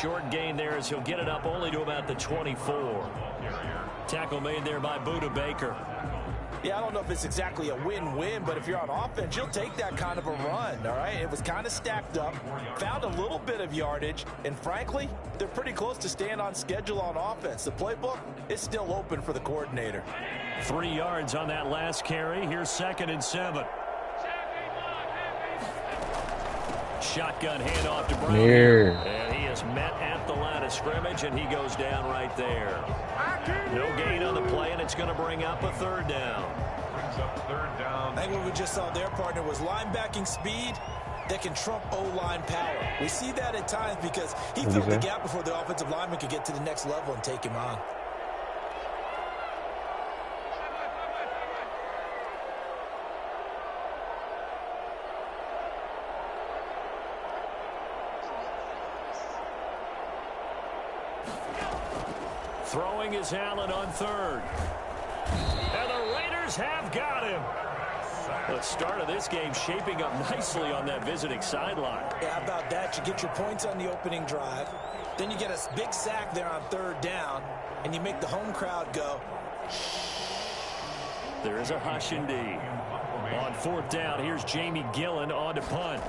short gain there as he'll get it up only to about the 24. Tackle made there by Buda Baker. Yeah, I don't know if it's exactly a win-win, but if you're on offense, you'll take that kind of a run, all right? It was kind of stacked up, found a little bit of yardage, and frankly, they're pretty close to staying on schedule on offense. The playbook is still open for the coordinator. 3 yards on that last carry. Here's 2nd and 7. Shotgun handoff to Brown. And he is met at the line of scrimmage, and he goes down right there. No gain on the play, and it's going to bring up a 3rd down. Brings up 3rd down. I think what we just saw their partner was linebacking speed that can trump O-line power. We see that at times because he filled the gap before the offensive lineman could get to the next level and take him on. Throwing is Allen on 3rd. And the Raiders have got him. The start of this game shaping up nicely on that visiting sideline. Yeah, how about that? You get your points on the opening drive. Then you get a big sack there on 3rd down. And you make the home crowd go. There is a hush indeed. On 4th down, here's Jamie Gillen on to punt.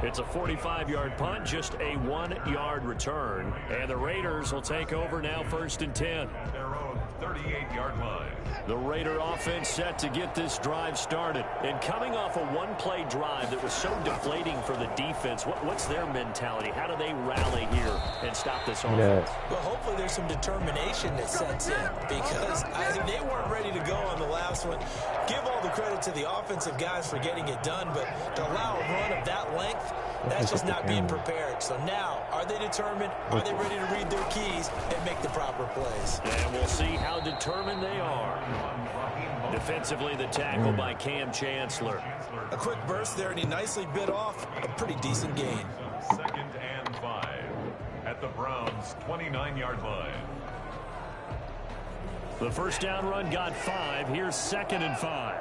It's a 45-yard punt, just a 1-yard return. And the Raiders will take over now 1st and 10. Their own 38-yard line. The Raider offense set to get this drive started. And coming off a one-play drive that was so deflating for the defense, what's their mentality? How do they rally here and stop this offense? Well, hopefully there's some determination that sets in because they weren't ready to go on the last one. Give all the credit to the offensive guys for getting it done, but to allow a run of that length, that's just not being prepared. So now, are they determined? Are they ready to read their keys and make the proper plays? And we'll see how determined they are. Defensively, the tackle by Cam Chancellor. A quick burst there, and he nicely bit off a pretty decent gain. 2nd and 5 at the Browns' 29-yard line. The first down run got 5. Here's 2nd and 5.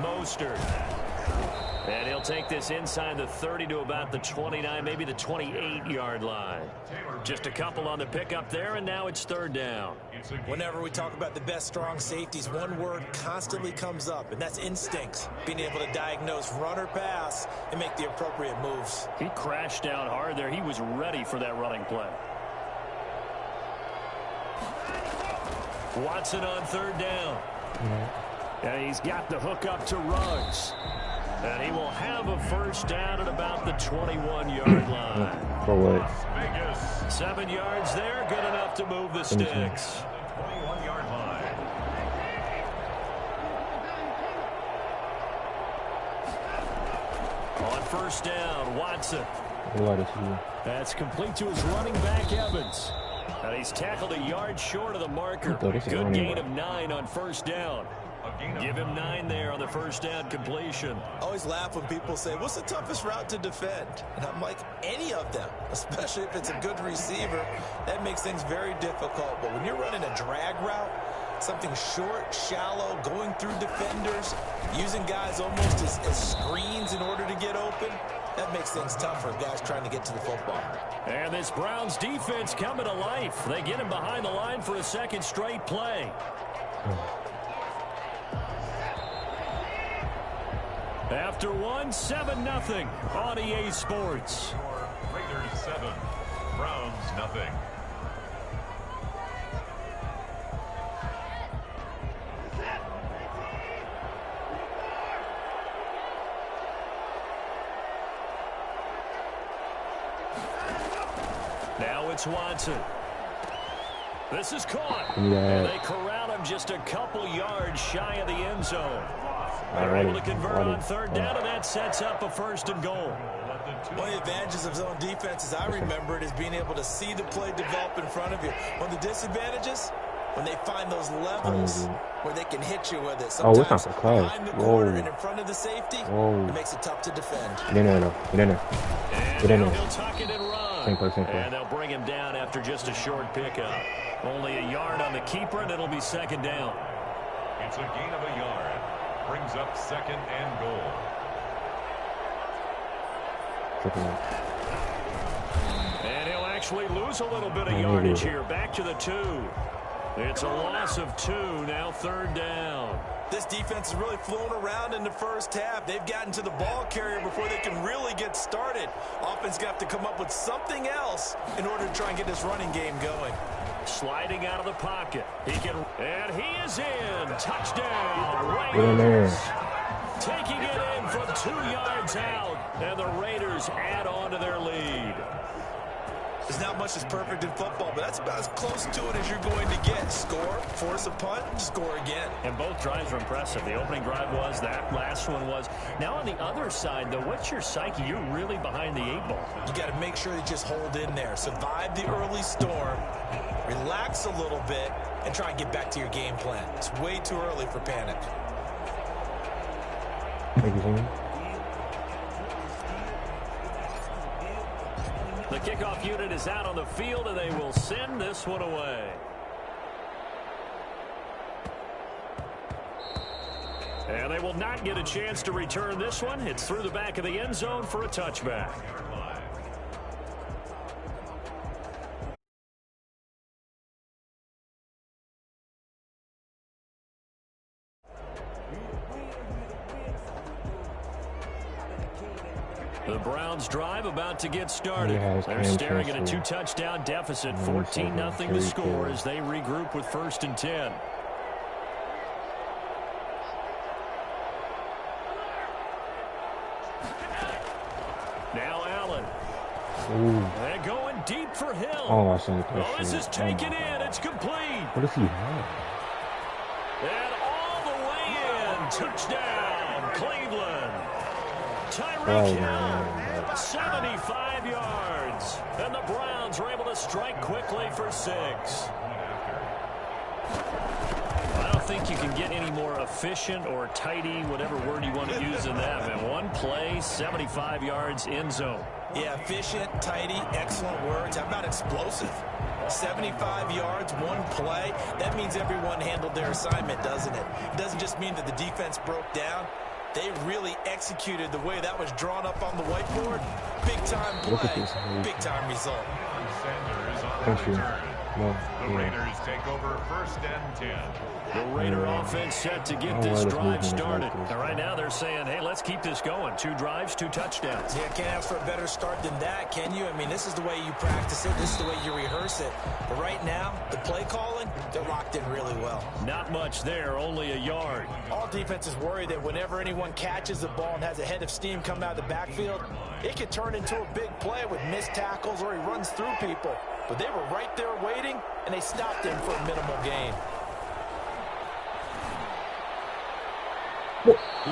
Mostert. And he'll take this inside the 30 to about the 29, maybe the 28-yard line. Just a couple on the pickup there, and now it's 3rd down. Whenever we talk about the best strong safeties, one word constantly comes up, and that's instincts. Being able to diagnose run or pass and make the appropriate moves. He crashed down hard there. He was ready for that running play. Watson on 3rd down. And he's got the hook up to Ruggs. And he will have a first down at about the 21-yard line. For what? 7 yards there, good enough to move the sticks. 21-yard line. On 1st down, Watson. That's complete to his running back, Evans. And he's tackled a yard short of the marker. Good gain of 9 on 1st down. Give him 9 there on the first down completion. I always laugh when people say, what's the toughest route to defend? And I'm like, any of them, especially if it's a good receiver. That makes things very difficult. But when you're running a drag route, something short, shallow, going through defenders, using guys almost as screens in order to get open, that makes things tough for guys trying to get to the football. And this Browns defense coming to life. They get him behind the line for a second straight play. After 7-0 on EA Sports. Raiders 7, Browns nothing. Now it's Watson. This is caught. Yeah. And they corral him just a couple yards shy of the end zone. They're able to convert on 3rd down, and that sets up a 1st and goal. One of the advantages of zone defense, as I remember it, is being able to see the play develop in front of you. One of the disadvantages, when they find those levels where they can hit you with it. Sometimes it's not for close. behind the corner and in front of the safety, it makes it tough to defend. No. And he'll tuck it and run. run. And they'll bring him down after just a short pickup. Only a yard on the keeper, and it'll be second down. It's a gain of a yard. Brings up second and goal. And he'll actually lose a little bit of yardage here. Back to the 2. It's a loss of 2. Now third down. This defense is really flown around in the first half. They've gotten to the ball carrier before they can really get started. Offense got to come up with something else in order to try and get this running game going. Sliding out of the pocket. And he is in. Touchdown. Raiders. Taking it in from 2 yards out. And the Raiders add on to their lead. There's not much that's perfect in football, but that's about as close to it as you're going to get. Score, force a punt, score again. And both drives were impressive. The opening drive was, that last one was. Now on the other side, though, what's your psyche? You're really behind the 8 ball. You got to make sure you just hold in there. Survive the early storm, relax a little bit, and try and get back to your game plan. It's way too early for panic. Thank you, Jimmy. The kickoff unit is out on the field, and they will send this one away. And they will not get a chance to return this one. It's through the back of the end zone for a touchback. The Browns drive about to get started. They're staring at a 2-touchdown deficit, 14-0 to score as they regroup with 1st and 10. Now Allen. They're going deep for Hill. Oh, this is taken in. It's complete. What does he have? And all the way in. Touchdown, Cleveland. Tyreek Hill, 75 yards. And the Browns are able to strike quickly for 6. I don't think you can get any more efficient or tidy, whatever word you want to use in that. Man, one play, 75 yards, end zone. Yeah, efficient, tidy, excellent words. How about explosive? 75 yards, one play. That means everyone handled their assignment, doesn't it? It doesn't just mean that the defense broke down. They really executed the way that was drawn up on the whiteboard. Big-time play, big-time result. Thank you. The Raiders take over 1st and 10. The Raider offense set to get this drive started. And right now they're saying, hey, let's keep this going. 2 drives, 2 touchdowns. Yeah, can't ask for a better start than that, can you? I mean, this is the way you practice it. This is the way you rehearse it. But right now, the play calling, they're locked in really well. Not much there, only a yard. All defenses worry that whenever anyone catches the ball and has a head of steam come out of the backfield, it could turn into a big play with missed tackles or he runs through people. But they were right there waiting, and they stopped him for a minimal gain.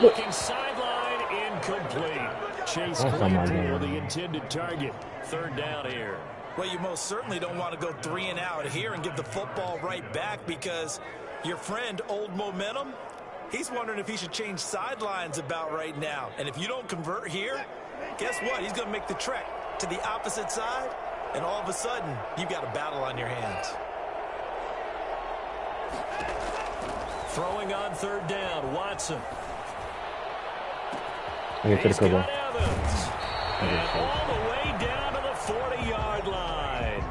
Looking sideline, incomplete. Chase Claypool, the intended target. 3rd down here. Well, you most certainly don't want to go 3 and out here and give the football right back because your friend, Old Momentum, he's wondering if he should change sidelines about right now. And if you don't convert here, guess what? He's going to make the trek to the opposite side, and all of a sudden, you've got a battle on your hands. Throwing on 3rd down, Watson. He's got Evans. And all the way down to the 40-yard line.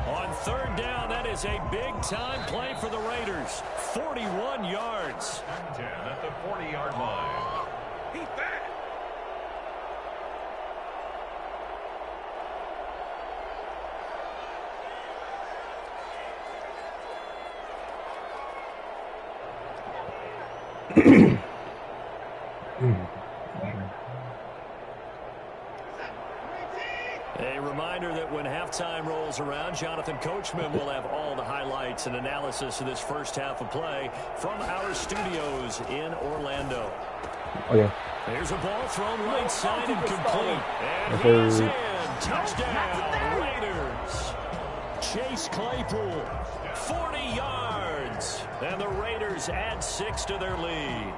On 3rd down, that is a big-time play for the Raiders. 41 yards. 10 at the 40-yard line. He's back. A reminder that when halftime rolls around, Jonathan Coachman will have all the highlights and analysis of this first half of play from our studios in Orlando. Oh, yeah. There's a ball thrown right side and complete. And he's in. Touchdown, Raiders. Chase Claypool, 40 yards. And the Raiders add 6 to their lead.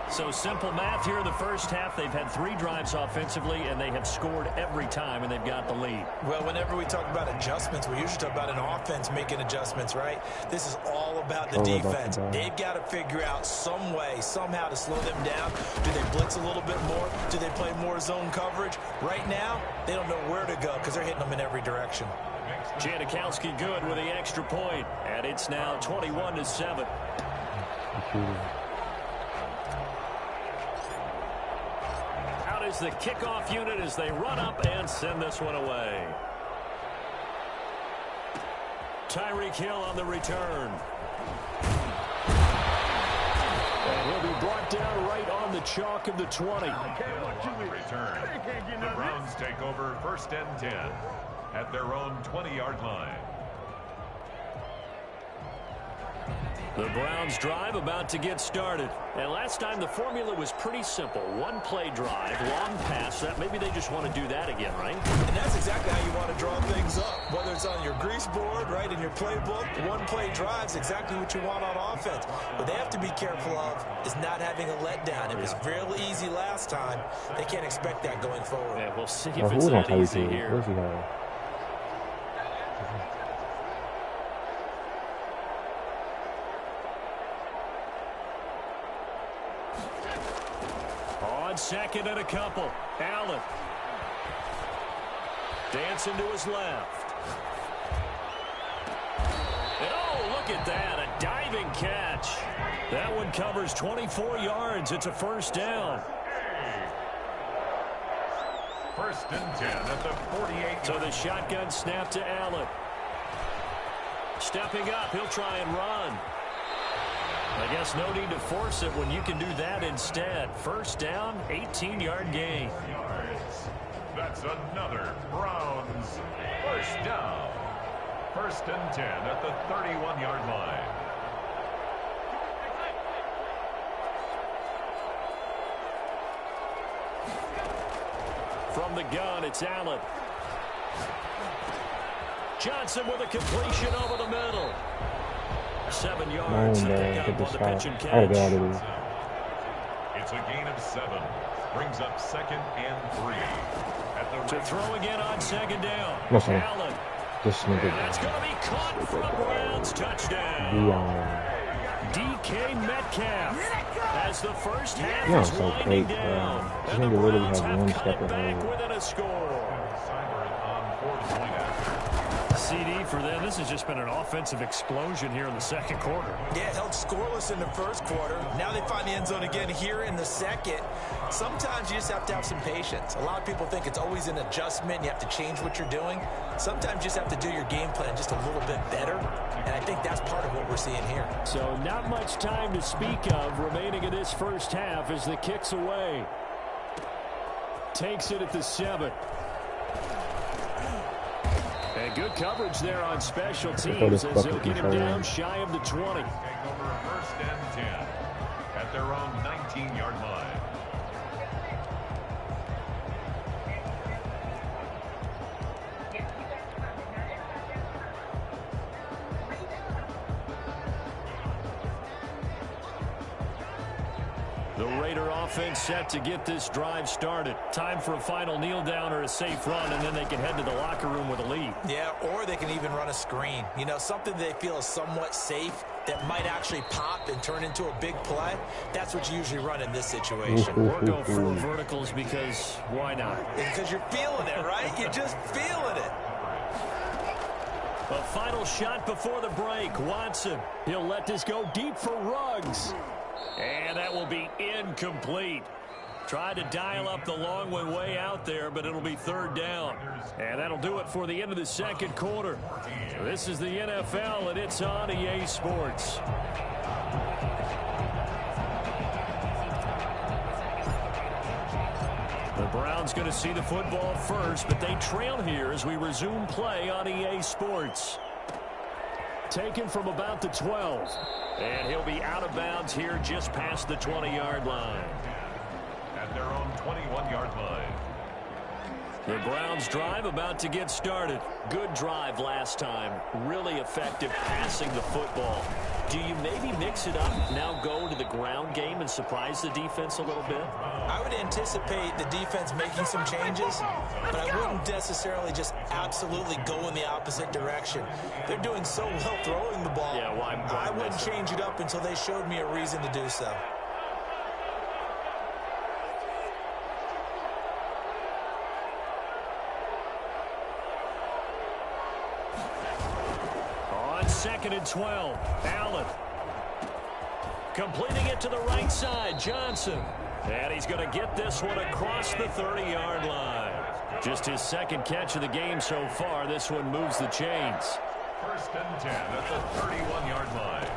So simple math here in the first half. They've had 3 drives offensively, and they have scored every time, and they've got the lead. Well, whenever we talk about adjustments, we usually talk about an offense making adjustments, right? This is all about the defense. They've got to figure out some way, somehow to slow them down. Do they blitz a little bit more? Do they play more zone coverage? Right now, they don't know where to go because they're hitting them in every direction. Janikowski good with the extra point, and it's now 21-7. Out is the kickoff unit as they run up and send this one away. Tyreek Hill on the return. And he'll be brought down right on the chalk of the 20. On the return. The Browns take over 1st and 10 at their own 20-yard line. The Browns drive about to get started. And last time the formula was pretty simple. 1-play drive, long pass. That maybe they just want to do that again, right? And that's exactly how you want to draw things up. Whether it's on your grease board, right, in your playbook, 1-play drive's exactly what you want on offense. What they have to be careful of is not having a letdown. It was real easy last time. They can't expect that going forward. Yeah, we'll see if it's that easy here. On 2nd and a couple. Allen. Dancing to his left. And oh, look at that. A diving catch. That one covers 24 yards. It's a 1st down. 1st and 10 at the 48. So the shotgun snap to Allen. Stepping up. He'll try and run. I guess no need to force it when you can do that instead. 1st down, 18-yard gain. That's another Browns 1st down. 1st and 10 at the 31-yard line. From the gun, it's Allen. Johnson with a completion over the middle. 7 yards to pick up on the pitch and catch. It's a gain of 7. Brings up 2nd and 3. To throw again on 2nd down. Allen. And that's going to be caught from Browns. Touchdown. DK Metcalf as the first half is winding down. And the Browns have cut back within a score. CD for them. This has just been an offensive explosion here in the 2nd quarter. Yeah, held scoreless in the 1st quarter. Now they find the end zone again here in the 2nd. Sometimes you just have to have some patience. A lot of people think it's always an adjustment. You have to change what you're doing. Sometimes you just have to do your game plan just a little bit better. And I think that's part of what we're seeing here. So not much time to speak of remaining in this 1st half as the kick's away. Takes it at the 7. And good coverage there on special teams as they'll get him down shy of the 20. Take over 1st and 10 at their own 19-yard line. The Raider offense set to get this drive started. Time for a final kneel down or a safe run, and then they can head to the locker room with a lead. Yeah, or they can even run a screen. You know, something they feel is somewhat safe that might actually pop and turn into a big play. That's what you usually run in this situation. Or go 4 verticals because why not? Because you're feeling it, right? You're just feeling it. A final shot before the break. Watson, he'll let this go deep for Ruggs. And that will be incomplete. Tried to dial up the long one way out there, but it'll be 3rd down. And that'll do it for the end of the 2nd quarter. This is the NFL, and it's on EA Sports. The Browns going to see the football first, but they trail here as we resume play on EA Sports. Taken from about the 12. And he'll be out of bounds here just past the 20-yard line. At their own 21-yard line. The Browns drive about to get started. Good drive last time. Really effective passing the football. Do you maybe mix it up, now go to the ground game and surprise the defense a little bit? I would anticipate the defense making some changes, but I wouldn't necessarily just absolutely go in the opposite direction. They're doing so well throwing the ball. Yeah, well, I wouldn't change it up until they showed me a reason to do so. Second and 12. Allen. Completing it to the right side. Johnson. And he's going to get this one across the 30-yard line. Just his second catch of the game so far. This one moves the chains. First and 10 at the 31-yard line.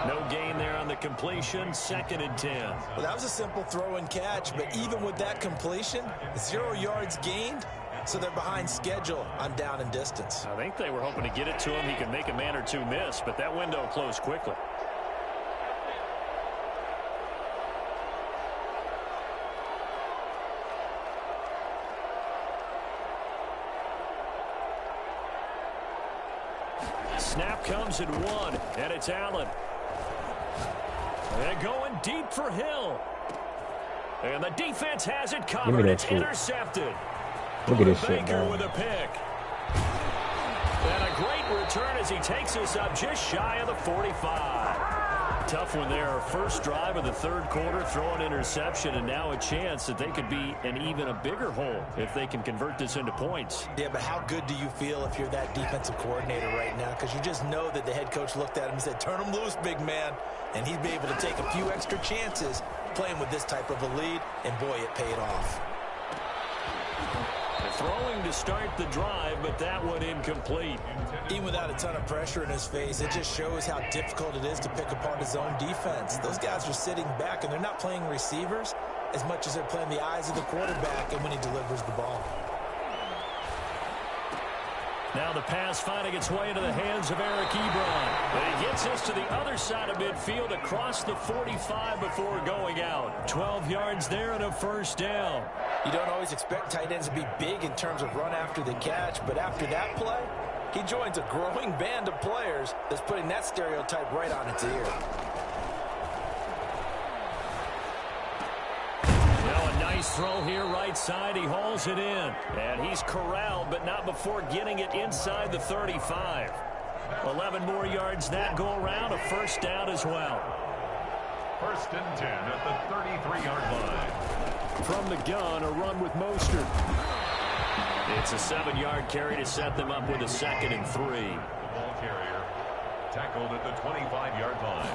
No gain there on the completion. Second and 10. Well, that was a simple throw and catch, but even with that completion, 0 yards gained. So they're behind schedule on down and distance. I think they were hoping to get it to him. He could make a man or two miss, but that window closed quickly. Snap comes at 1, and it's Allen. They're going deep for Hill. And the defense has it covered. It's intercepted. Look at this shit, Baker man. with a pick. And a great return as he takes us up just shy of the 45. Tough one there. First drive of the third quarter, throw an interception, and now a chance that they could be in even a bigger hole if they can convert this into points. Yeah, but how good do you feel if you're that defensive coordinator right now? Because you just know that the head coach looked at him and said, turn him loose, big man. And he'd be able to take a few extra chances playing with this type of a lead, and boy, it paid off. Throwing to start the drive, but that one incomplete. Even without a ton of pressure in his face, it just shows how difficult it is to pick apart his own defense. Those guys are sitting back, and they're not playing receivers as much as they're playing the eyes of the quarterback and when he delivers the ball. Now the pass finding its way into the hands of Eric Ebron. But he gets us to the other side of midfield across the 45 before going out. 12 yards there and a first down. You don't always expect tight ends to be big in terms of run after the catch, but after that play, he joins a growing band of players that's putting that stereotype right on its ear. Nice throw here, right side. He hauls it in. And he's corralled, but not before getting it inside the 35. 11 more yards that go around. A first down as well. First and 10 at the 33-yard line. From the gun, a run with Mostert. It's a 7-yard carry to set them up with a 2nd and 3. The ball carrier tackled at the 25-yard line.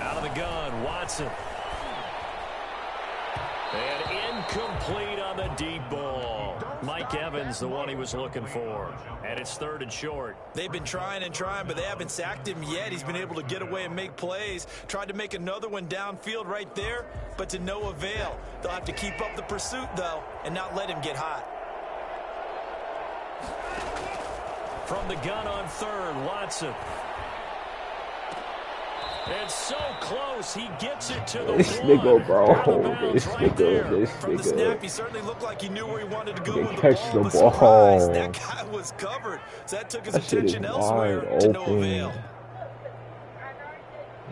Out of the gun, Watson. And incomplete on the deep ball. Mike Evans, the one he was looking for. And it's 3rd and short. They've been trying and trying, but they haven't sacked him yet. He's been able to get away and make plays. Tried to make another one downfield right there, but to no avail. They'll have to keep up the pursuit, though, and not let him get hot. From the gun on 3rd, Watson. It's so close, he gets it to the this one. nigga, bro. This Right nigga. From the snap, he certainly looked like he knew where he wanted to go He with the catch ball. the But surprise, ball. that guy was covered. So that took his That shit is attention elsewhere wide to no open. avail.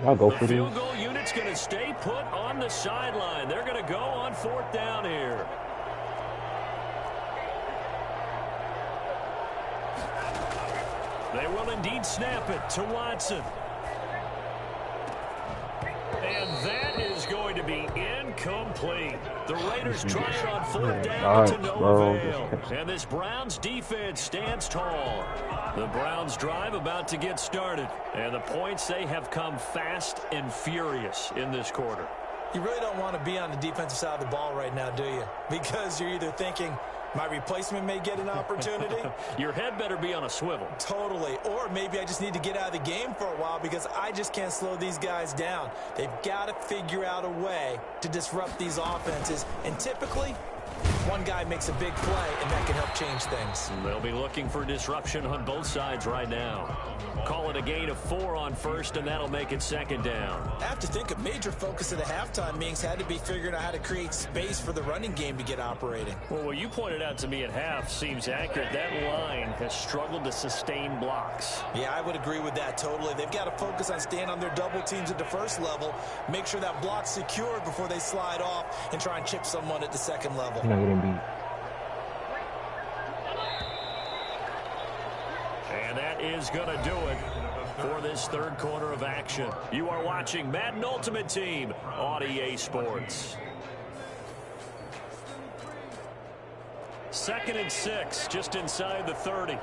I'll go The for field this. goal unit's going to stay put on the sideline. They're going to go on 4th down here. They will indeed snap it to Watson. And that is going to be incomplete. The Raiders try it on 4th down to no avail. And this Browns defense stands tall. The Browns drive about to get started. And the points, they have come fast and furious in this quarter. You really don't want to be on the defensive side of the ball right now, do you? Because you're either thinking, my replacement may get an opportunity. Your head better be on a swivel. Totally. Or maybe I just need to get out of the game for a while because I just can't slow these guys down. They've got to figure out a way to disrupt these offenses. And typically, one guy makes a big play, and that can help change things. They'll be looking for disruption on both sides right now. Call it a gain of 4 on first, and that'll make it second down. I have to think a major focus of the halftime meetings had to be figuring out how to create space for the running game to get operating. Well, what you pointed out to me at half seems accurate. That line has struggled to sustain blocks. Yeah, I would agree with that totally. They've got to focus on staying on their double teams at the first level, make sure that block's secured before they slide off and try and chip someone at the second level. Not getting beat. And that is going to do it for this third quarter of action. You are watching Madden Ultimate Team on EA Sports. 2nd and 6, just inside the 30.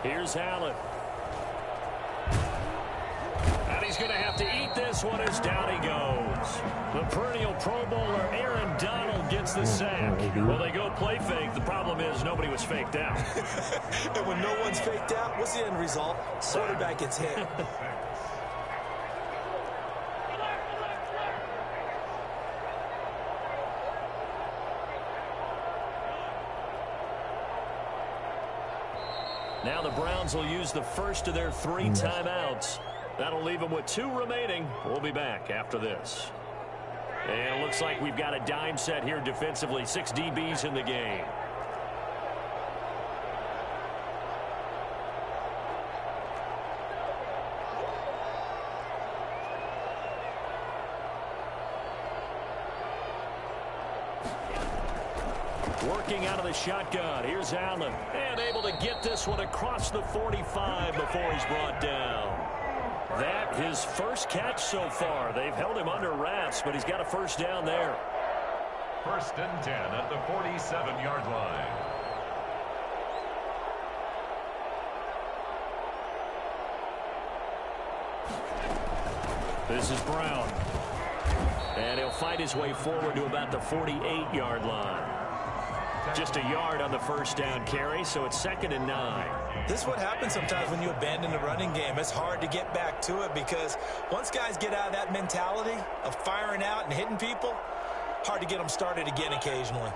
Here's Allen. And he's going to have to eat this one as down he goes. The perennial Pro Bowler Aaron Donald gets the sack. Well, they go play fake. The problem is nobody was faked out. And when no one's faked out, what's the end result? Quarterback gets hit. Now the Browns will use the first of their 3 timeouts. That'll leave them with 2 remaining. We'll be back after this. And it looks like we've got a dime set here defensively. 6 DBs in the game. Working out of the shotgun. Here's Allen. And able to get this one across the 45 before he's brought down. That his first catch so far. They've held him under wraps, but he's got a first down there. 1st and 10 at the 47-yard line. This is Brown. And he'll fight his way forward to about the 48-yard line. Just a yard on the first down carry, so it's 2nd and 9. This is what happens sometimes when you abandon the running game. It's hard to get back to it because once guys get out of that mentality of firing out and hitting people, hard to get them started again occasionally.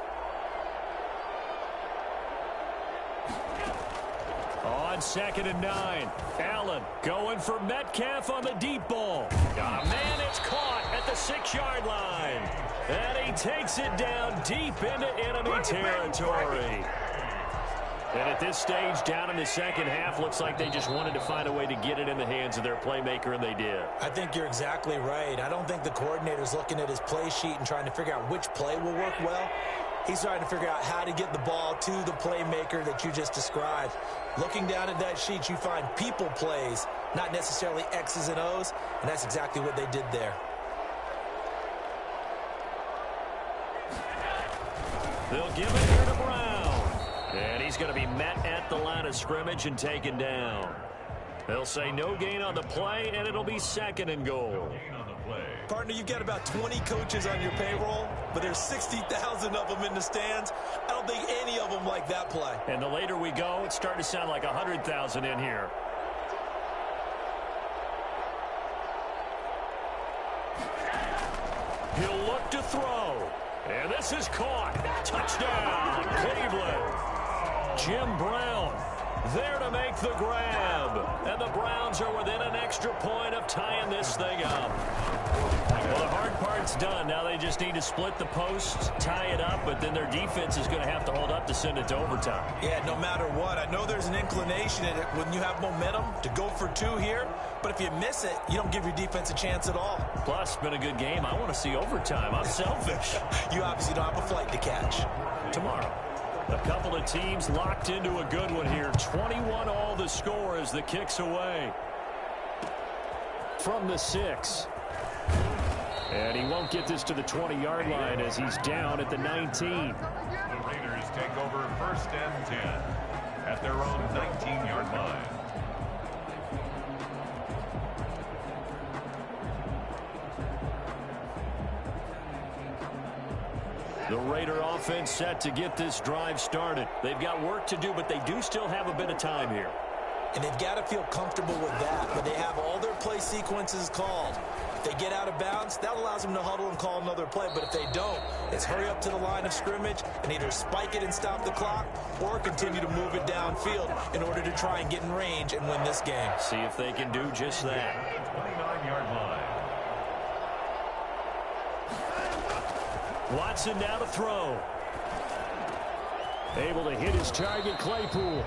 On 2nd and 9, Allen going for Metcalf on the deep ball. Oh, man, it's caught at the 6-yard line. And he takes it down deep into enemy territory. And at this stage, down in the second half, looks like they just wanted to find a way to get it in the hands of their playmaker, and they did. I think you're exactly right. I don't think the coordinator's looking at his play sheet and trying to figure out which play will work well. He's trying to figure out how to get the ball to the playmaker that you just described. Looking down at that sheet, you find people plays, not necessarily X's and O's, and that's exactly what they did there. They'll give it here to Brown. And he's going to be met at the line of scrimmage and taken down. They'll say no gain on the play, and it'll be 2nd and goal. Partner, you've got about 20 coaches on your payroll, but there's 60,000 of them in the stands. I don't think any of them like that play. And the later we go, it's starting to sound like 100,000 in here. He'll look to throw. And this is caught. Touchdown, Cleveland. Jim Brown there to make the grab. And the Browns are within an extra point of tying this thing up. Well, the hard part's done. Now they just need to split the post, tie it up, but then their defense is going to have to hold up to send it to overtime. Yeah, no matter what. I know there's an inclination in it when you have momentum to go for 2 here, but if you miss it, you don't give your defense a chance at all. Plus, it's been a good game. I want to see overtime. I'm selfish. You obviously don't have a flight to catch. Tomorrow, a couple of teams locked into a good one here. 21 all the score as the kick's away. From the 6. And he won't get this to the 20-yard line as he's down at the 19. The Raiders take over 1st and 10 at their own 19-yard line. The Raider offense set to get this drive started. They've got work to do, but they do still have a bit of time here. And they've got to feel comfortable with that, but they have all their play sequences called. If they get out of bounds, that allows them to huddle and call another play, but if they don't, it's hurry up to the line of scrimmage and either spike it and stop the clock or continue to move it downfield in order to try and get in range and win this game. See if they can do just that. 29-yard line. Watson now to throw. Able to hit his target, Claypool.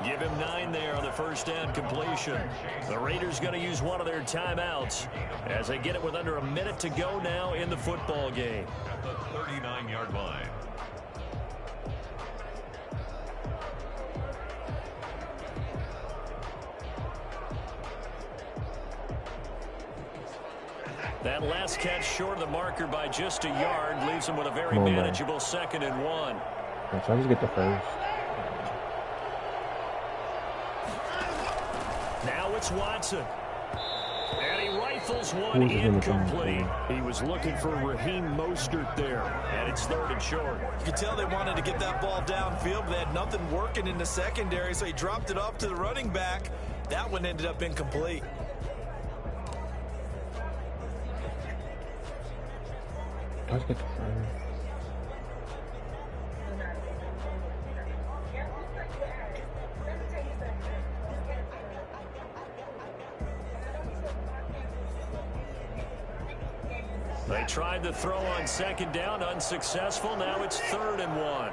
Give him 9 there on the first down completion. The Raiders going to use one of their timeouts as they get it with under a minute to go now in the football game. At the 39-yard line. That last catch short of the marker by just a yard leaves them with a very manageable 2nd and 1. I'm trying to get the first. Now it's Watson. And he rifles one incomplete. He was looking for Raheem Mostert there. And it's 3rd and short. You could tell they wanted to get that ball downfield, but they had nothing working in the secondary, so he dropped it off to the running back. That one ended up incomplete. Let's get the first. They tried to throw on 2nd down, unsuccessful. Now it's 3rd and 1.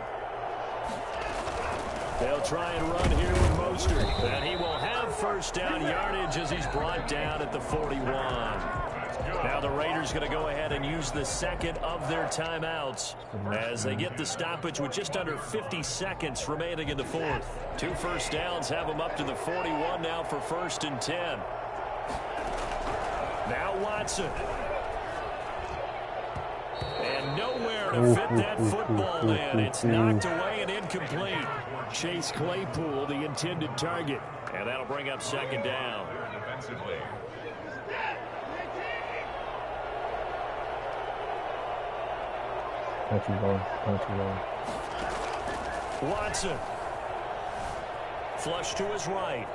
They'll try and run here with Mostert. And he will have first down yardage as he's brought down at the 41. Now the Raiders going to go ahead and use the 2nd of their timeouts as they get the stoppage with just under 50 seconds remaining in the 4th. 2 first downs have them up to the 41 now for 1st and 10. Now Watson. And nowhere to fit that football in. It's knocked away and incomplete. Chase Claypool, the intended target. And that'll bring up 2nd down. Defensively. Country roll. Watson. Flush to his right.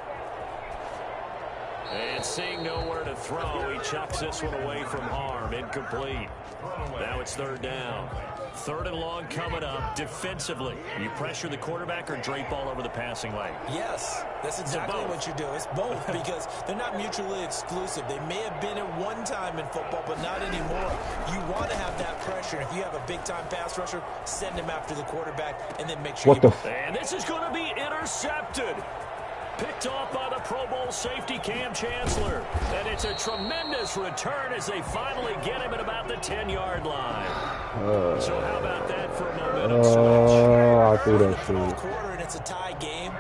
And seeing nowhere to throw, he chucks this one away from harm. Incomplete. Now it's 3rd down. 3rd and long coming up. Defensively, you pressure the quarterback or drape all over the passing lane? Yes, that's exactly what you do. It's both because they're not mutually exclusive. They may have been at one time in football, but not anymore. You want to have that pressure. If you have a big-time pass rusher, send him after the quarterback and then make sure And this is going to be intercepted. Picked off by the Pro Bowl safety Cam Chancellor. And it's a tremendous return as they finally get him at about the 10-yard line. So how about that for a momentum switch? I threw that shit. Quarter and it's a tie game.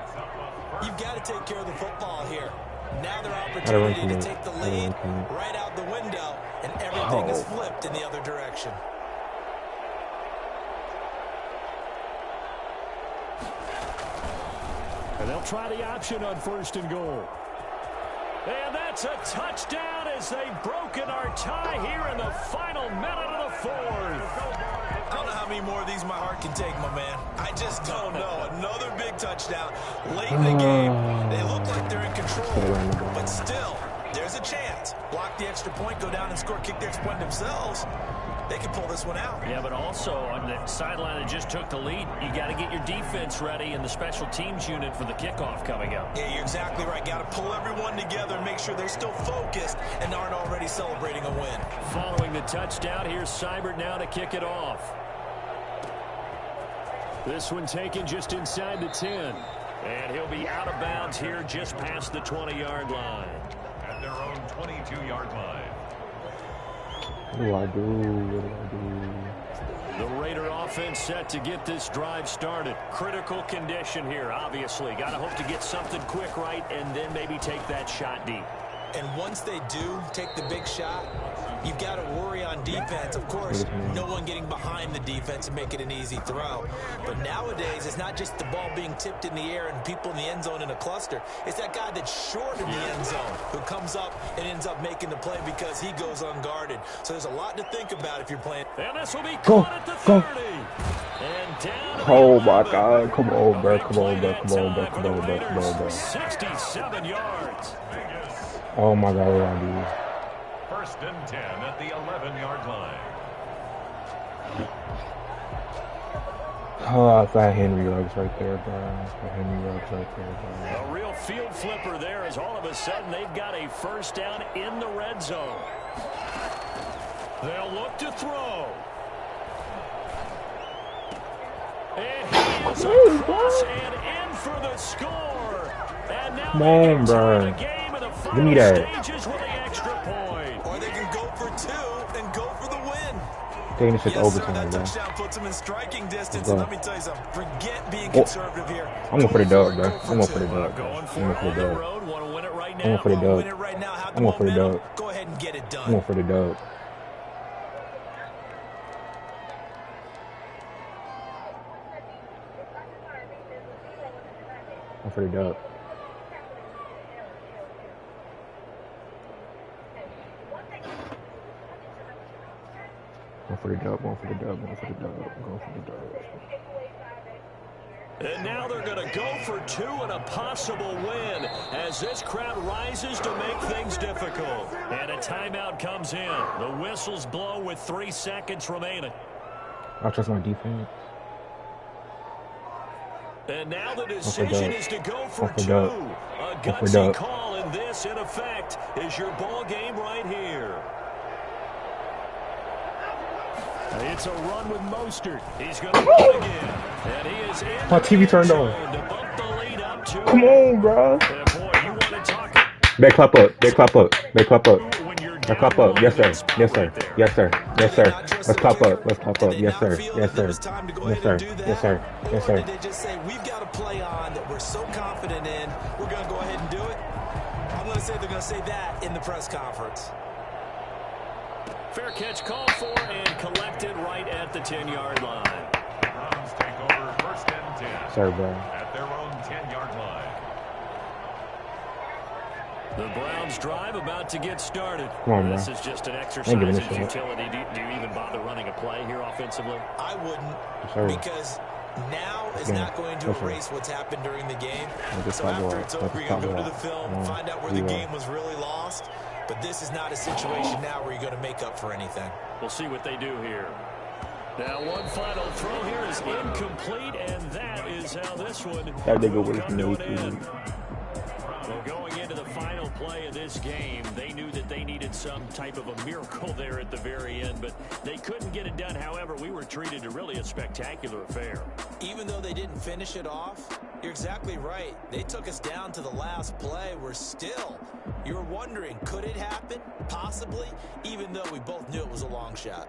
You've got to take care of the football here. Now their opportunity to take the lead right out the window, and everything is flipped in the other direction. And they'll try the option on 1st and goal. And that's a touchdown as they've broken our tie here in the final minute of the 4th. I don't know how many more of these my heart can take, my man. I just don't know. Another big touchdown late in the game. They look like they're in control, but still, there's a chance. Block the extra point, go down and score, kick the extra point themselves. They can pull this one out. Yeah, but also on the sideline that just took the lead, you got to get your defense ready and the special teams unit for the kickoff coming up. Yeah, you're exactly right. Got to pull everyone together and make sure they're still focused and aren't already celebrating a win. Following the touchdown, here's Seibert now to kick it off. This one taken just inside the 10. And he'll be out of bounds here just past the 20-yard line. At their own 22-yard line. What do I do? The Raider offense set to get this drive started. Critical condition here, obviously. Got to hope to get something quick right and then maybe take that shot deep. And once they do take the big shot, you've got to worry on defense. defense, of course, no one getting behind the defense and make it an easy throw. But nowadays, it's not just the ball being tipped in the air and people in the end zone in a cluster. It's that guy that's short in the end zone who comes up and ends up making the play because he goes unguarded. So there's a lot to think about if you're playing. And this will be caught at the 30. And down. Oh my God! Come on, bro! Come on, bro! Come on, bro! Come on, bro! Come on, bro! 67 yards. Oh my God! What I do? First and 10 at the 11-yard line. Oh, that Henry Ruggs right there, bro. That Henry Ruggs right there, bro. A real field flipper there as all of a sudden they've got a first down in the red zone. They'll look to throw. And he is across and in for the score. And now come on, bro. Give me that. Or they can go for two and go for the win. Taking this shit overtime, that bro. touchdown puts them in striking distance. And let me tell you something. Forget being Oh, conservative here. I'm going for the dub, bro. I'm going for the dub. I'm going for the dub. I'm going for the dub. I'm going for the dub. Go ahead and get it done. I'm going for the dub. I'm for the dub. Going for the dub, going for the dub, going for the dub, going for the dub. And now they're going to go for two and a possible win as this crowd rises to make things difficult. And a timeout comes in. The whistles blow with 3 seconds remaining. I trust my defense. And now the decision is to go for two. A gutsy call, and this, in effect, is your ball game right here. It's a run with Mostert. He's going to run again. And he is in. My TV turned on. To bump the lead up to come on, bro. Boy, you want to talk. Back clap up. Back clap up. Back clap up. Back clap up. Yes, sir. Yes, sir. Yes, sir. Yes, sir. Let's clap up. Let's clap up. Yes, sir. Yes, sir. Yes, sir. Yes, sir. Yes, sir. They just say, we've got a play on that we're so confident in. We're going to go ahead and do it. I'm going to say they're going to say that in the press conference. Fair catch called for and collected right at the 10-yard line. The Browns take over first and 10. Sorry, bro. At their own 10-yard line. The Browns drive about to get started. Come on, this bro. is just an exercise in futility. Do you even bother running a play here offensively? I wouldn't, because now is not going to erase what's happened during the game. So after it's over, you're going to go to the film, find out where the game was really lost. But this is not a situation now where you're going to make up for anything. We'll see what they do here. Now one final throw here is incomplete, and that is how this one will come to an end. Well, going into the final play of this game, they knew that they needed some type of a miracle there at the very end, but they couldn't get it done. However, we were treated to really a spectacular affair. Even though they didn't finish it off, you're exactly right. They took us down to the last play. We're still, you were wondering, could it happen? Possibly, even though we both knew it was a long shot.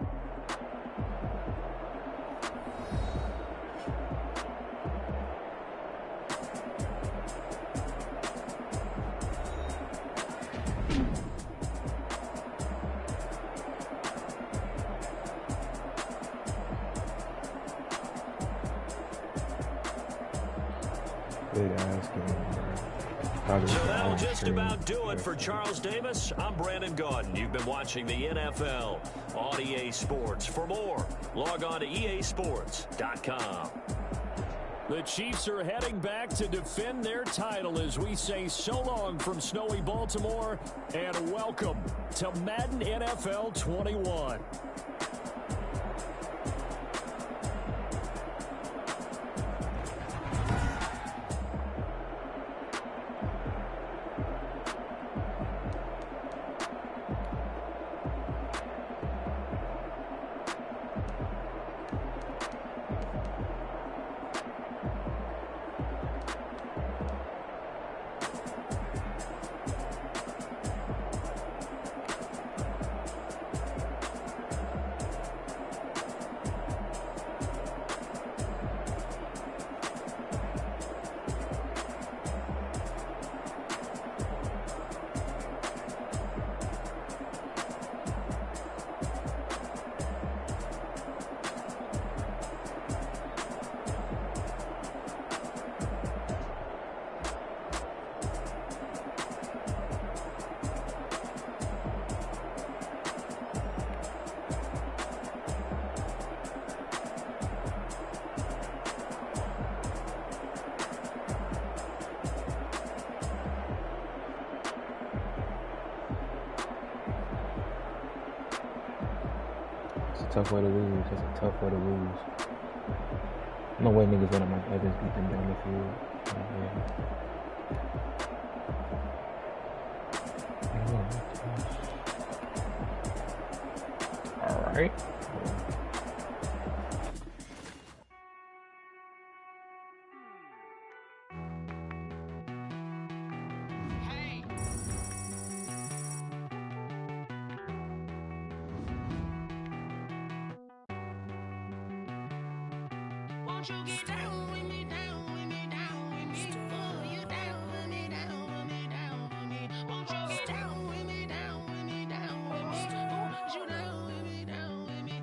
So that'll just about do it for Charles Davis. I'm Brandon Gaudin. You've been watching the NFL on EA Sports. For more, log on to easports.com. The Chiefs are heading back to defend their title as we say so long from snowy Baltimore and welcome to Madden NFL 21. a tough way to lose. That's a tough way to lose. No way niggas let Mike Evans beat them down the field. All right. Won't you get down with me, down with me, down with me? Oh, you down with me, down with me, down with me. Won't you get down with me, down with me, down with me? Oh, you down with me, down with me.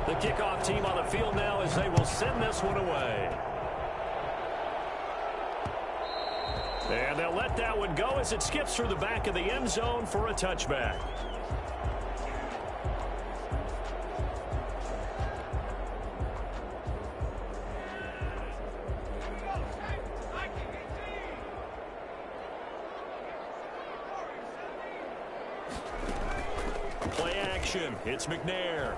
The kickoff team on the field now as they will send this one away. And they'll let that one go as it skips through the back of the end zone for a touchback. Play action. It's McNair.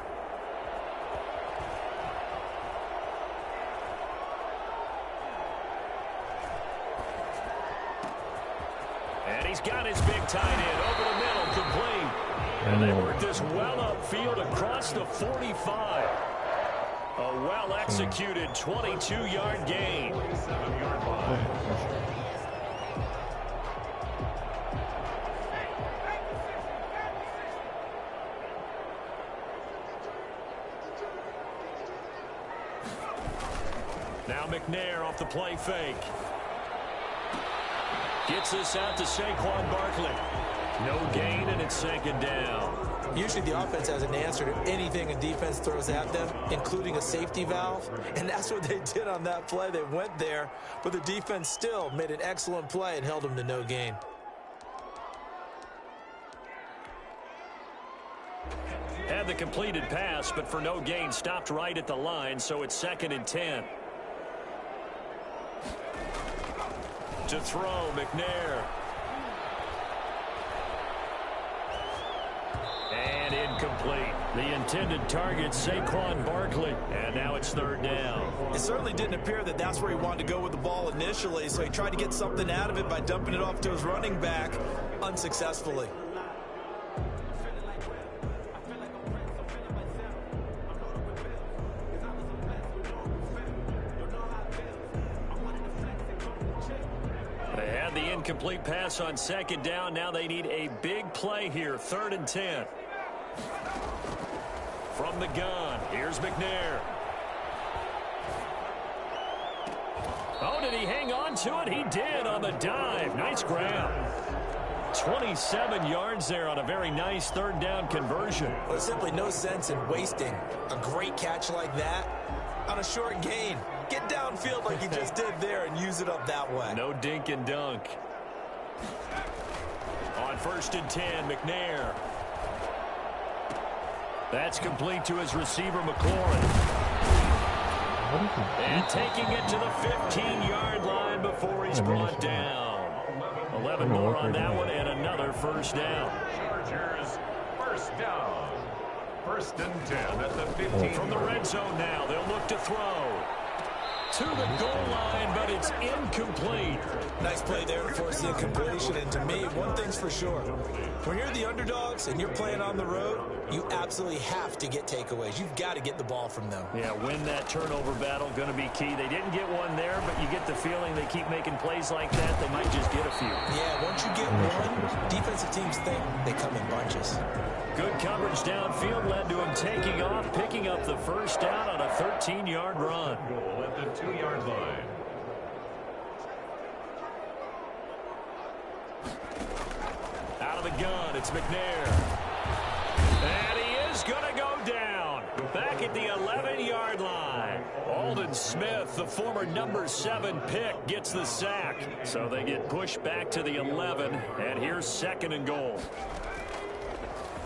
And he's got his big tight end over the middle, complete. And they work this well upfield across the 45. A well-executed 22-yard gain. 47-yard line. Now McNair off the play fake. Gets this out to Saquon Barkley. No gain, and it's second down. Usually the offense has an answer to anything a defense throws at them, including a safety valve. And that's what they did on that play. They went there, but the defense still made an excellent play and held them to no gain. Had the completed pass, but for no gain, stopped right at the line, so it's 2nd and 10. To throw, McNair. And incomplete. The intended target, Saquon Barkley. And now it's 3rd down. It certainly didn't appear that that's where he wanted to go with the ball initially, so he tried to get something out of it by dumping it off to his running back unsuccessfully. They had the incomplete pass on 2nd down. Now they need a big play here, 3rd and 10. From the gun, here's McNair. Oh, did he hang on to it? He did on the dive. Nice grab. 27 yards there on a very nice 3rd down conversion. Well, there's simply no sense in wasting a great catch like that on a short gain. Get downfield like he just did there and use it up that way. No dink and dunk. On 1st and 10, McNair. That's complete to his receiver, McLaurin. And taking it to the 15-yard line before he's brought down. 11 more on that one and another 1st down. Chargers, 1st down. 1st and 10 at the 15. From the red zone now, they'll look to throw. To the goal line, but it's incomplete. Nice play there to force the incompletion. And to me, one thing's for sure. When you're the underdogs and you're playing on the road, you absolutely have to get takeaways. You've got to get the ball from them. Yeah, win that turnover battle, going to be key. They didn't get one there, but you get the feeling they keep making plays like that, they might just get a few. Yeah, once you get one, defensive teams think they come in bunches. Good coverage downfield led to him taking off, picking up the 1st down on a 13-yard run. Goal at the 2-yard line. Out of the gun, it's McNair. And he is going to go down. Back at the 11-yard line. Aldon Smith, the former number 7 pick, gets the sack. So they get pushed back to the 11, and here's 2nd and goal.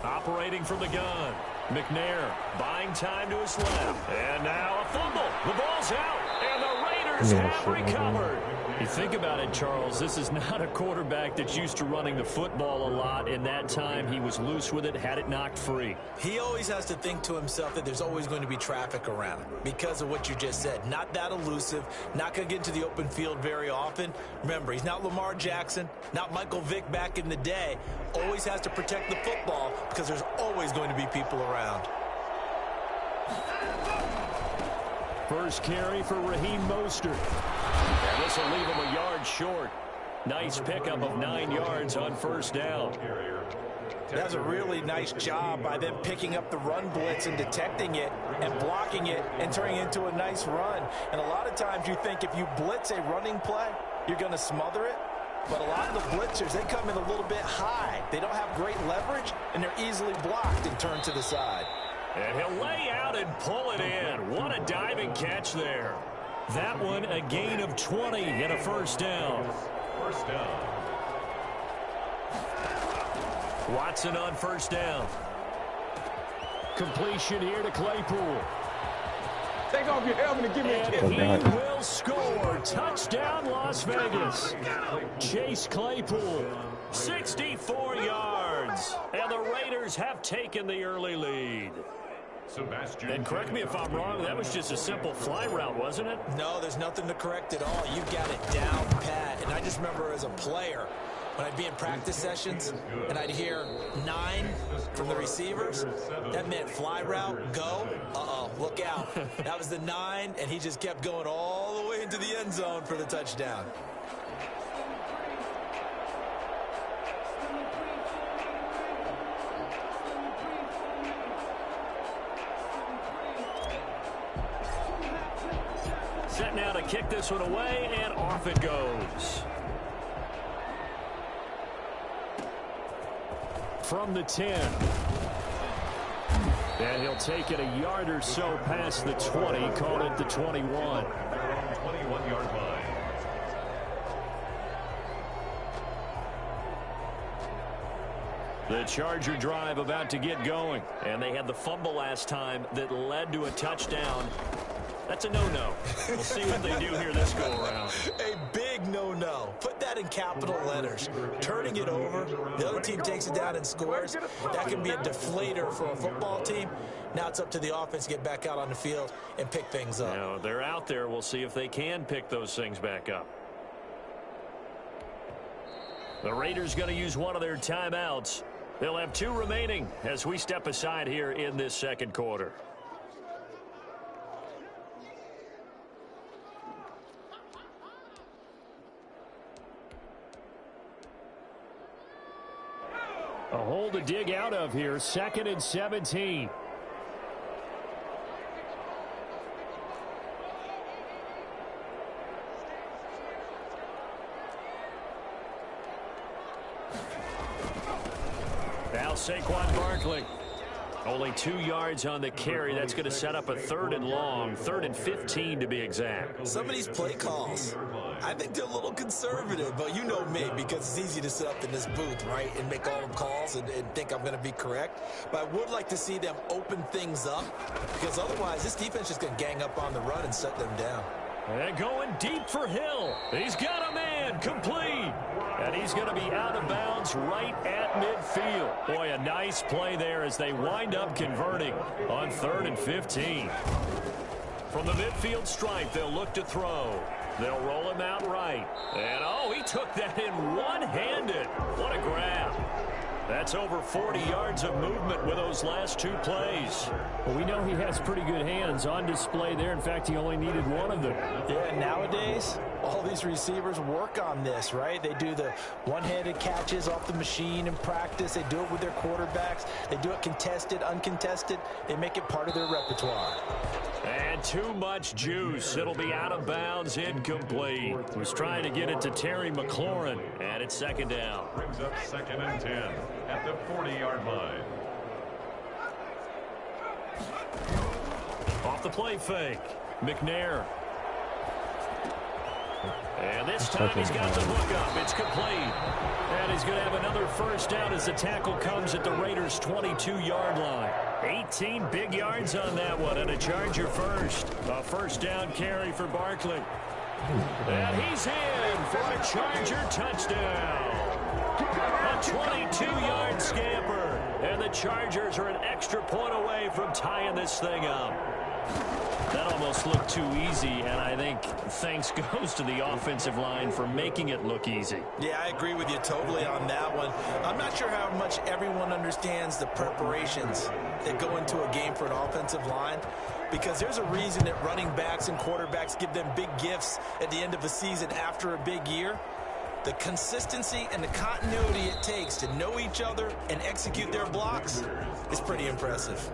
Operating from the gun, McNair buying time to his left. And now a fumble. The ball's out, and the Raiders have recovered. You think about it, Charles, this is not a quarterback that's used to running the football a lot. In that time, he was loose with it, had it knocked free. He always has to think to himself that there's always going to be traffic around because of what you just said. Not that elusive, not going to get into the open field very often. Remember, he's not Lamar Jackson, not Michael Vick back in the day. Always has to protect the football because there's always going to be people around. First carry for Raheem Mostert. And this will leave him a yard short. Nice pickup of 9 yards on 1st down. That's a really nice job by them picking up the run blitz and detecting it and blocking it and turning it into a nice run. And a lot of times you think if you blitz a running play, you're going to smother it. But a lot of the blitzers, they come in a little bit high. They don't have great leverage, and they're easily blocked and turned to the side. And he'll lay out and pull it in. What a diving catch there. That one a gain of 20 and a 1st down. 1st down. Watson on 1st down. Completion here to Claypool. Take off your helmet and give me a kiss. And he will score. Touchdown, Las Vegas. Chase Claypool, 64 yards. And the Raiders have taken the early lead. Sebastian. And correct me if I'm wrong, that was just a simple fly route, wasn't it? No, there's nothing to correct at all. You got it down pat. And I just remember as a player, when I'd be in practice sessions and I'd hear 9 from the receivers, that meant fly route, go, look out. That was the 9, and he just kept going all the way into the end zone for the touchdown. set now to kick this one away, and off it goes. From the 10. And he'll take it a yard or so past the 20, call it the 21. 21-yard line. The Charger drive about to get going. And they had the fumble last time that led to a touchdown. That's a no-no. We'll see what they do here this go-around. A big no-no. Put that in capital letters. Turning it over, the other team takes it down and scores. That can be a deflator for a football team. Now it's up to the offense to get back out on the field and pick things up. Now, they're out there. We'll see if they can pick those things back up. The Raiders going to use one of their timeouts. They'll have 2 remaining as we step aside here in this second quarter. A hole to dig out of here, 2nd and 17. Now Saquon Barkley. Only 2 yards on the carry. That's going to set up a 3rd and long, 3rd and 15 to be exact. Some of these play calls, I think they're a little conservative, but you know me, because it's easy to sit up in this booth, right, and make all the calls and think I'm going to be correct. But I would like to see them open things up, because otherwise this defense is going to gang up on the run and shut them down. And going deep for Hill. He's got a man, complete. And he's going to be out of bounds right at midfield. Boy, a nice play there as they wind up converting on 3rd and 15. From the midfield stripe, they'll look to throw. They'll roll him out right. And, oh, he took that in one-handed. What a grab. That's over 40 yards of movement with those last 2 plays. Well, we know he has pretty good hands on display there. In fact, he only needed one of them. Yeah, nowadays, all these receivers work on this, right? They do the one-handed catches off the machine in practice. They do it with their quarterbacks. They do it contested, uncontested. They make it part of their repertoire. And too much juice. It'll be out of bounds, incomplete. Was trying to get it to Terry McLaurin, and it's 2nd down. Brings up 2nd and 10 at the 40-yard line. Off the play fake. McNair. And this time he's got the hook up. It's complete. And he's going to have another 1st down as the tackle comes at the Raiders' 22-yard line. 18 big yards on that one, and a Charger first. A 1st down carry for Barkley. And he's in for a Charger touchdown. A 22-yard scamper. And the Chargers are an extra point away from tying this thing up. That almost looked too easy, and I think thanks goes to the offensive line for making it look easy. Yeah, I agree with you totally on that one. I'm not sure how much everyone understands the preparations that go into a game for an offensive line, because there's a reason that running backs and quarterbacks give them big gifts at the end of a season after a big year. The consistency and the continuity it takes to know each other and execute their blocks is pretty impressive.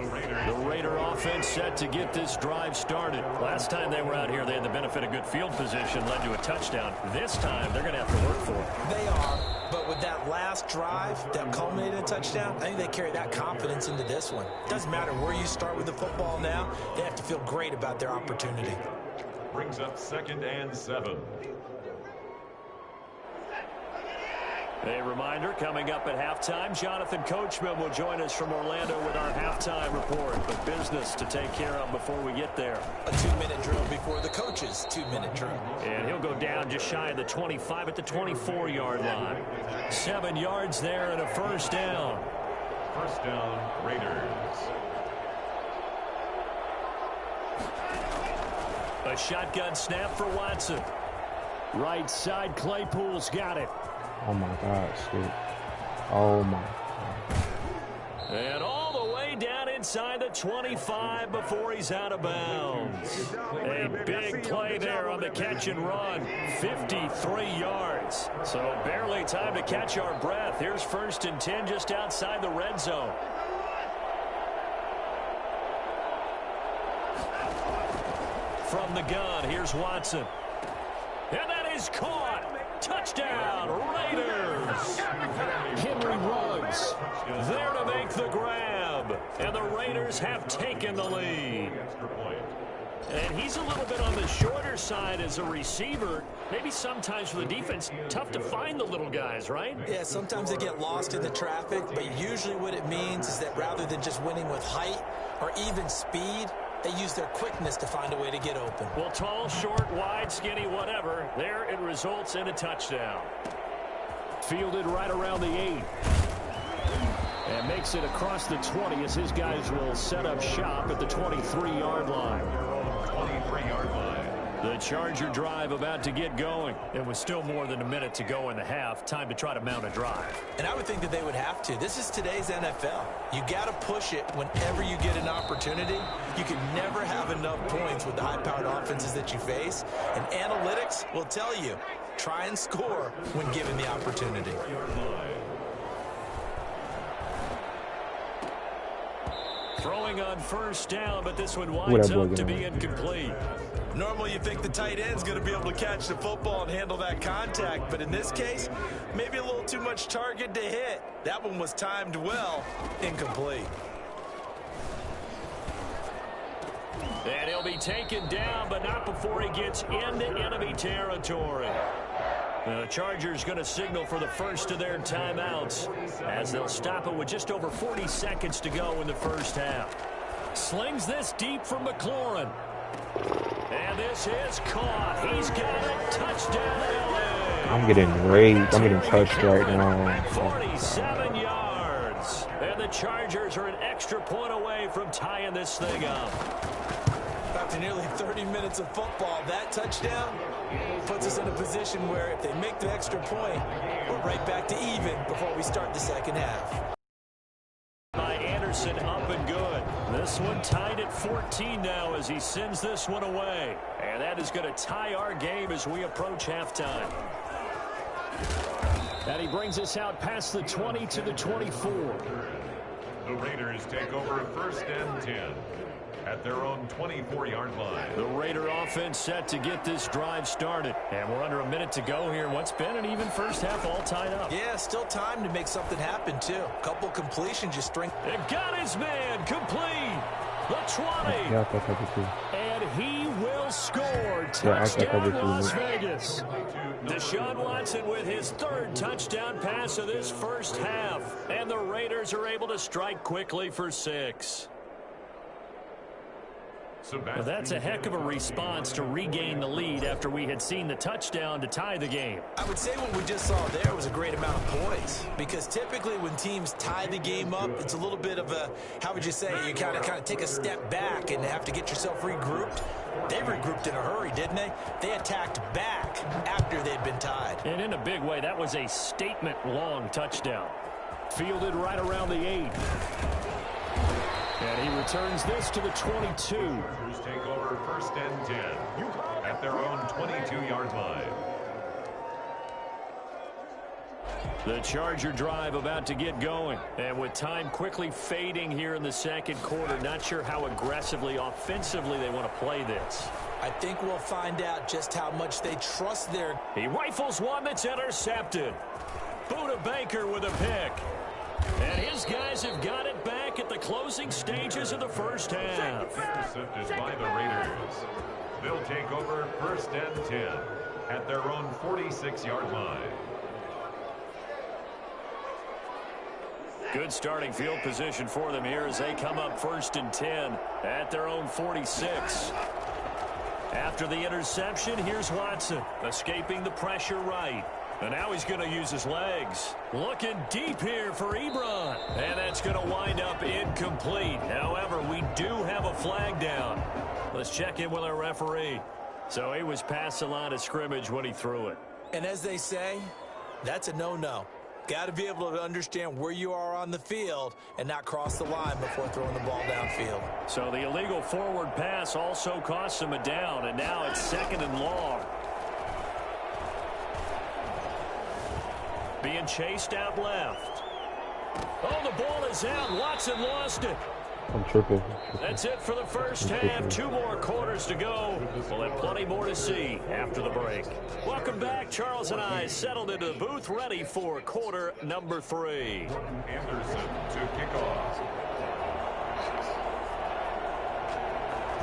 The Raider offense set to get this drive started. Last time they were out here, they had the benefit of good field position, led to a touchdown. This time, they're going to have to work for it. They are, but with that last drive that culminated in a touchdown, I think they carry that confidence into this one. Doesn't matter where you start with the football now, they have to feel great about their opportunity. Brings up 2nd and 7. A reminder, coming up at halftime, Jonathan Coachman will join us from Orlando with our halftime report. But business to take care of before we get there. A 2-minute drill before the coach's 2-minute drill. And he'll go down just shy of the 25 at the 24-yard line. 7 yards there and a 1st down. 1st down, Raiders. A shotgun snap for Watson. Right side, Claypool's got it. Oh my God, shoot. Oh my God. And all the way down inside the 25 before he's out of bounds. A big play there on the catch and run. 53 yards. So barely time to catch our breath. Here's 1st and 10 just outside the red zone. from the gun. Here's Watson. And that is caught. Touchdown, Raiders. Henry Ruggs there to make the grab. And the Raiders have taken the lead. And he's a little bit on the shorter side as a receiver. Maybe sometimes for the defense, tough to find the little guys, right? Yeah, sometimes they get lost in the traffic, but usually what it means is that rather than just winning with height or even speed, they use their quickness to find a way to get open. Well, tall, short, wide, skinny, whatever, there it results in a touchdown. Fielded right around the 8. And makes it across the 20 as his guys will set up shop at the 23-yard line. 23-yard line. The Charger drive about to get going. It was still more than a minute to go in the half. Time to try to mount a drive. And I would think that they would have to. This is today's NFL. You got to push it whenever you get an opportunity. You can never have enough points with the high-powered offenses that you face. And analytics will tell you, try and score when given the opportunity. Throwing on first down, but this one winds up to be incomplete. Normally you think the tight end's going to be able to catch the football and handle that contact, but in this case, maybe a little too much target to hit. That one was timed well, incomplete. And he'll be taken down, but not before he gets into enemy territory. The Chargers going to signal for the first of their timeouts as they'll stop it with just over 40 seconds to go in the first half. Slings this deep from McLaurin. And this is caught. He's got it. Touchdown, LA. I'm getting raped. I'm getting touched right now. 47 yards. And the Chargers are an extra point away from tying this thing up. After nearly 30 minutes of football, that touchdown puts us in a position where if they make the extra point, we're right back to even before we start the second half. By Anderson, up and good. This one tied at 14 now as he sends this one away. And that is going to tie our game as we approach halftime. And he brings us out past the 20 to the 24. The Raiders take over first and 10 at their own 24-yard line. The Raider offense set to get this drive started. And we're under a minute to go here. What's been an even first half all tied up. Yeah, still time to make something happen, too. Couple completions, just string. It got his man complete. The 20. And he will score. Touchdown, Las Vegas. Deshaun Watson with his third touchdown pass of this first half. And the Raiders are able to strike quickly for 6. Well, that's a heck of a response to regain the lead after we had seen the touchdown to tie the game. I would say what we just saw there was a great amount of points, because typically when teams tie the game up, it's a little bit of a, how would you say, you kind of take a step back and have to get yourself regrouped. They regrouped in a hurry, didn't they? They attacked back after they'd been tied. And in a big way, that was a statement-long touchdown. Fielded right around the 8. And he returns this to the 22. Raiders take over first and 10 at their own 22-yard line. The Charger drive about to get going. And with time quickly fading here in the second quarter, not sure how aggressively, offensively they want to play this. I think we'll find out just how much they trust their... He rifles one that's intercepted. Buda Baker with a pick. And his guys have got it back at the closing stages of the first half. Intercepted by the Raiders. They'll take over first and 10 at their own 46-yard line. Good starting field position for them here as they come up first and 10 at their own 46. After the interception, here's Watson escaping the pressure right. And now he's going to use his legs. Looking deep here for Ebron. And that's going to wind up incomplete. However, we do have a flag down. Let's check in with our referee. So he was past the line of scrimmage when he threw it. And as they say, that's a no-no. Got to be able to understand where you are on the field and not cross the line before throwing the ball downfield. So the illegal forward pass also cost him a down, and now it's second and long. Being chased out left. Oh, the ball is out. Watson lost it. I'm tripping. That's it for the first half. 2 more quarters to go. We'll have plenty more to see after the break. Welcome back. Charles and I settled into the booth, ready for quarter number 3. Anderson to kick off.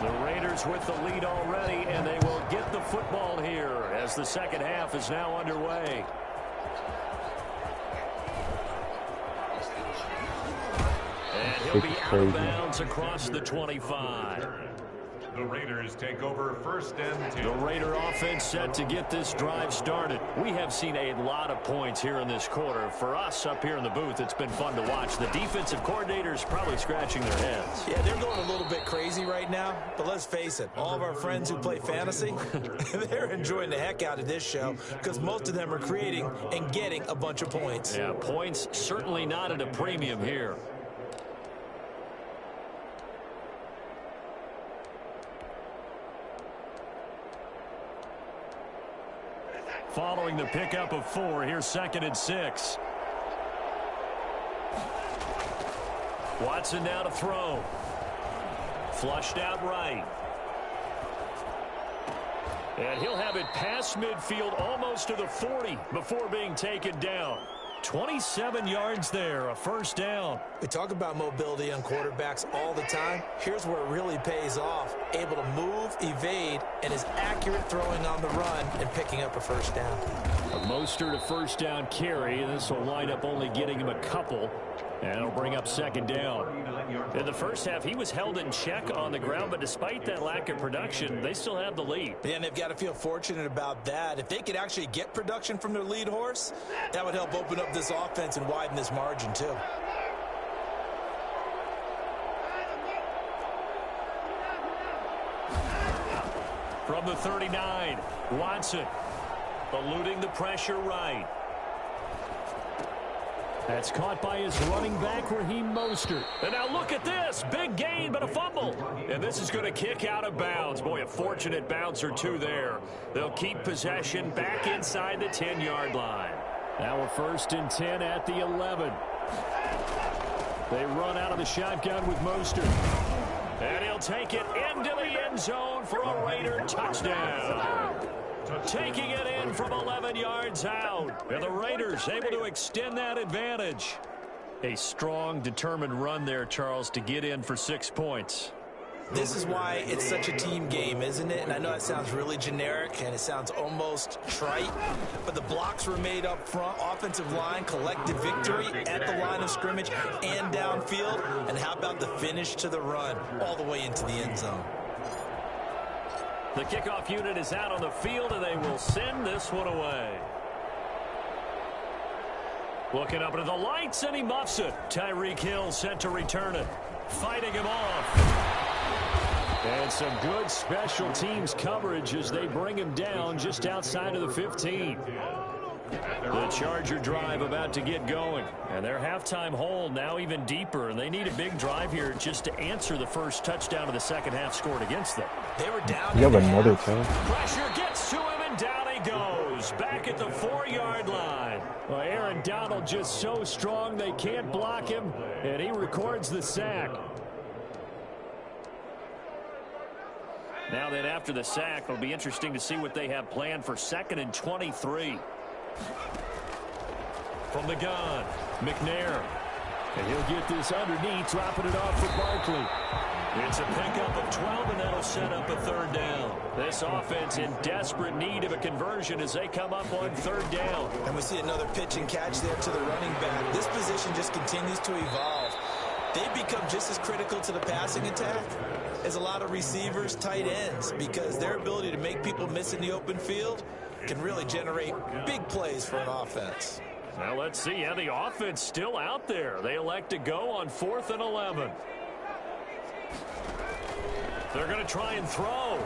The Raiders with the lead already, and they will get the football here as the second half is now underway. And he'll be out of bounds across the 25. The Raiders take over first and 10. The Raider offense set to get this drive started. We have seen a lot of points here in this quarter. For us up here in the booth, it's been fun to watch. The defensive coordinators probably scratching their heads. Yeah, they're going a little bit crazy right now. But let's face it, all of our friends who play fantasy, they're enjoying the heck out of this show because most of them are creating and getting a bunch of points. Yeah, points certainly not at a premium here. Following the pickup of 4, here's 2nd and 6. Watson now to throw. Flushed out right. And he'll have it past midfield almost to the 40 before being taken down. 27 yards there, a first down. We talk about mobility on quarterbacks all the time. Here's where it really pays off. Able to move, evade, and is accurate throwing on the run and picking up a first down. A Mostert to first down carry, and this will wind up only getting him a couple. And it'll bring up 2nd down. In the first half, he was held in check on the ground, but despite that lack of production, they still have the lead. And they've got to feel fortunate about that. If they could actually get production from their lead horse, that would help open up this offense and widen this margin too. From the 39, Watson eluding the pressure right. That's caught by his running back, Raheem Mostert. And now look at this. Big gain, but a fumble. And this is going to kick out of bounds. Boy, a fortunate bounce or two there. They'll keep possession back inside the 10-yard line. Now we're 1st and 10 at the 11. They run out of the shotgun with Mostert. And he'll take it into the end zone for a Raider touchdown. Taking it in from 11 yards out. And the Raiders able to extend that advantage. A strong, determined run there, Charles, to get in for 6 points. This is why it's such a team game, isn't it? And I know that sounds really generic and it sounds almost trite, but the blocks were made up front. Offensive line, collective victory at the line of scrimmage and downfield. And how about the finish to the run all the way into the end zone? The kickoff unit is out on the field, and they will send this one away. Looking up into the lights, and he muffs it. Tyreek Hill set to return it. Fighting him off. And some good special teams coverage as they bring him down just outside of the 15. The Charger drive about to get going. And their halftime hole now even deeper. And they need a big drive here just to answer the first touchdown of the second half scored against them. They were down. You have another time. Pressure gets to him, and down he goes. Back at the 4-yard line. Well, Aaron Donald just so strong they can't block him. And he records the sack. Now then, after the sack, it'll be interesting to see what they have planned for 2nd and 23. From the gun, McNair. And he'll get this underneath, dropping it off for Barkley. It's a pickup of 12, and that'll set up a 3rd down. This offense in desperate need of a conversion as they come up on 3rd down. And we see another pitch and catch there to the running back. This position just continues to evolve. They've become just as critical to the passing attack as a lot of receivers, tight ends, because their ability to make people miss in the open field can really generate big plays for an offense. Now let's see how the offense still out there. They elect to go on 4th and 11. They're going to try and throw.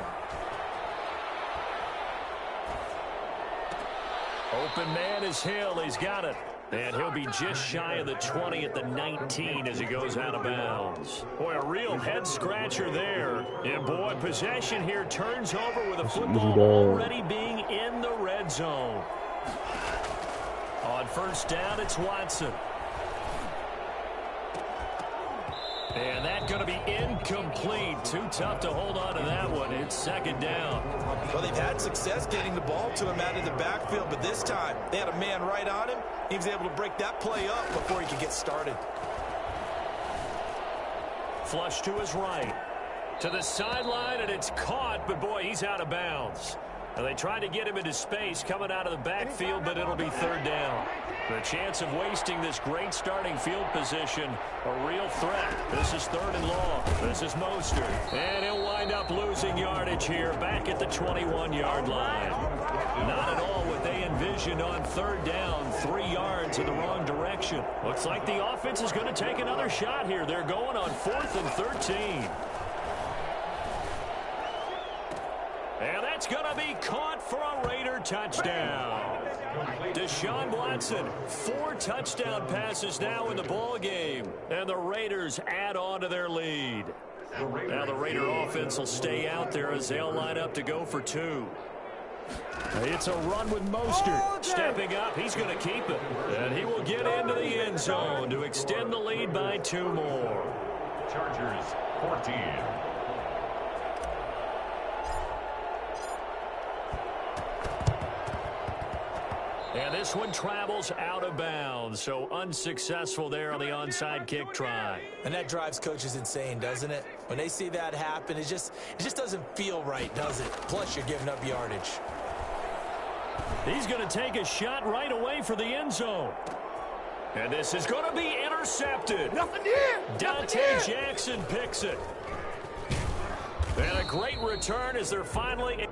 Open man is Hill. He's got it. And he'll be just shy of the 20 at the 19 as he goes out of bounds. Boy, a real head-scratcher there. And, boy, possession here turns over with a football already being in the red zone. On 1st down, it's Watson. And that's going to be incomplete. Too tough to hold on to that one. It's second down. Well, they've had success getting the ball to him out of the backfield, but this time they had a man right on him. He was able to break that play up before he could get started. Flush to his right. To the sideline, and it's caught, but boy, he's out of bounds. And they tried to get him into space coming out of the backfield, but it'll be third down. The chance of wasting this great starting field position, a real threat. This is third and long. This is Mostert. And he'll wind up losing yardage here back at the 21-yard line. Not at all what they envisioned on third down, 3 yards in the wrong direction. Looks like the offense is going to take another shot here. They're going on 4th and 13. And that's going to be caught for a Raider touchdown. Deshaun Watson, 4 touchdown passes now in the ball game, and the Raiders add on to their lead. Now the Raider offense will stay out there as they'll line up to go for 2. It's a run with Mostert. Stepping up, he's going to keep it. And he will get into the end zone to extend the lead by 2 more. Chargers, 14. And this one travels out of bounds, so unsuccessful there on the onside kick try. And that drives coaches insane, doesn't it? When they see that happen, it just doesn't feel right, does it? Plus, you're giving up yardage. He's going to take a shot right away for the end zone. And this is going to be intercepted. Nothing here. Dante Jackson picks it. And a great return as they're finally...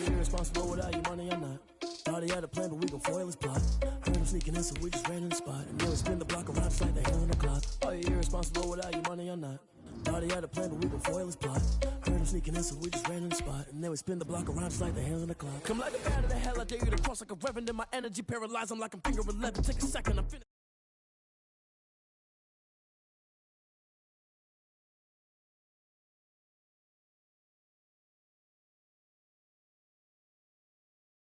Irresponsible without your money or not. Thought he had a plan, but we gon' foil his plot. Heard him sneaking in, so we just ran in the spot. And then we spin the block around, it's like the hell on the clock. Are you irresponsible without your money or not? Thought he had a plan, but we gon' foil his plot. Heard him sneaking in, so we just ran in the spot. And then we spin the block around, it's like the hell on the clock. Come like a bat of the hell, I dare you to cross like a reverend. And my energy paralyzed, I'm like I'm finger 11. Take a second, I'm finished.